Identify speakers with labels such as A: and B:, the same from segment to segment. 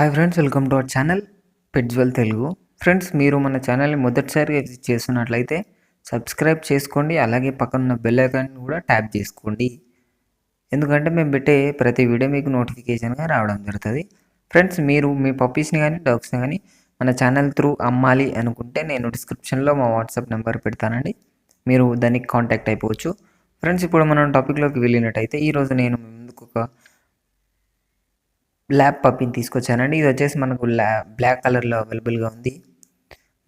A: Hi friends, welcome to our channel పెట్జ్వెల్ Telugu. Friends, మీరు మన ఛానల్ని మొదటిసారిగా విజిట్ చేస్తున్నట్లయితే సబ్స్క్రైబ్ చేసుకోండి. అలాగే పక్కనున్న బెల్ ఐకాన్ కూడా ట్యాప్ చేసుకోండి. ఎందుకంటే మేము పెట్టే ప్రతి వీడియో మీకు నోటిఫికేషన్గా రావడం జరుగుతుంది. ఫ్రెండ్స్, మీరు మీ పప్పీస్ని కానీ డాగ్స్ని కానీ మన ఛానల్ త్రూ అమ్మాలి అనుకుంటే నేను డిస్క్రిప్షన్లో మా వాట్సాప్ నెంబర్ పెడతానండి. మీరు దానికి కాంటాక్ట్ అయిపోవచ్చు. ఫ్రెండ్స్, ఇప్పుడు మనం టాపిక్లోకి వెళ్ళినట్టయితే ఈరోజు నేను ముందుకు ఒక ల్యాబ్ పప్పీని తీసుకొచ్చానండి. ఇది వచ్చేసి మనకు బ్లాక్ కలర్లో అవైలబుల్గా ఉంది.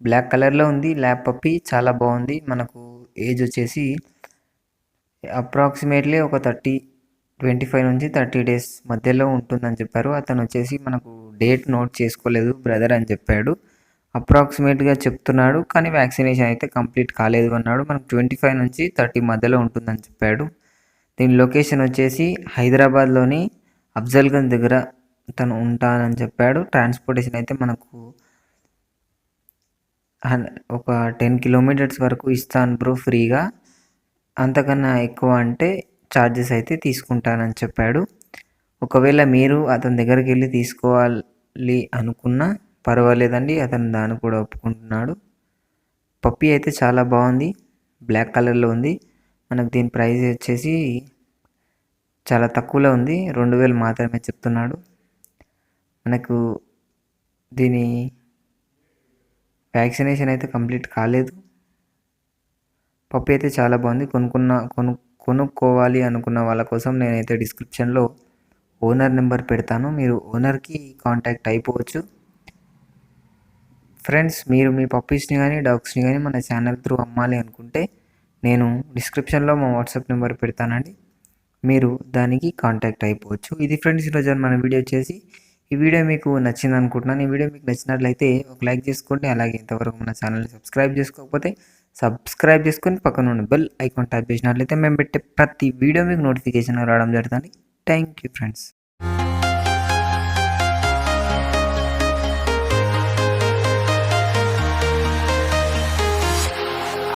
A: బ్లాక్ కలర్లో ఉంది ల్యాబ్ పప్పీ, చాలా బాగుంది. మనకు ఏజ్ వచ్చేసి అప్రాక్సిమేట్లీ ఒక 25 నుంచి 30 డేస్ మధ్యలో ఉంటుందని చెప్పారు. అతను వచ్చేసి మనకు డేట్ నోట్ చేసుకోలేదు బ్రదర్ అని చెప్పాడు. అప్రాక్సిమేట్గా చెప్తున్నాడు, కానీ వ్యాక్సినేషన్ అయితే కంప్లీట్ కాలేదు అన్నాడు. మనకు 25 నుంచి 30 మధ్యలో ఉంటుందని చెప్పాడు. దీని లొకేషన్ వచ్చేసి హైదరాబాద్లోని అఫ్జల్గంజ్ దగ్గర తను ఉంటానని చెప్పాడు. ట్రాన్స్పోర్టేషన్ అయితే మనకు ఒక 10 కిలోమీటర్స్ వరకు ఇస్తాను బ్రో ఫ్రీగా, అంతకన్నా ఎక్కువ అంటే ఛార్జెస్ అయితే తీసుకుంటానని చెప్పాడు. ఒకవేళ మీరు అతని దగ్గరికి వెళ్ళి తీసుకోవాలి అనుకున్నా పర్వాలేదండి, అతను దాన్ని కూడా ఒప్పుకుంటున్నాడు. పప్పీ అయితే చాలా బాగుంది, బ్లాక్ కలర్లో ఉంది. మనకు దీని ప్రైస్ వచ్చేసి చాలా తక్కువలో ఉంది, 2000 మాత్రమే చెప్తున్నాడు. మనకు దీని వ్యాక్సినేషన్ అయితే కంప్లీట్ కాలేదు. పప్పి అయితే చాలా బాగుంది. కొనుక్కోవాలి అనుకున్న వాళ్ళ కోసం నేనైతే డిస్క్రిప్షన్లో ఓనర్ నెంబర్ పెడతాను, మీరు ఓనర్కి కాంటాక్ట్ అయిపోవచ్చు. ఫ్రెండ్స్, మీరు మీ పప్పీస్ని కానీ డాగ్స్ని కానీ మన ఛానల్ త్రూ అమ్మాలి అనుకుంటే నేను డిస్క్రిప్షన్లో మా వాట్సాప్ నెంబర్ పెడతానండి, మీరు దానికి కాంటాక్ట్ అయిపోవచ్చు. ఇది ఫ్రెండ్స్, ఈరోజు మన వీడియో వచ్చేసి ఈ వీడియో మీకు నచ్చింది అనుకుంటున్నాను. ఈ వీడియో మీకు నచ్చినట్లయితే ఒక లైక్ చేసుకోండి. అలాగే ఇంతవరకు మన ఛానల్ని సబ్స్క్రైబ్ చేసుకోకపోతే సబ్స్క్రైబ్ చేసుకొని పక్కన ఉన్న బెల్ ఐకాన్ ట్యాప్ చేసినట్లయితే మేము పెట్టే ప్రతి వీడియో మీకు నోటిఫికేషన్ రావడం జరుగుతుంది. Thank you friends.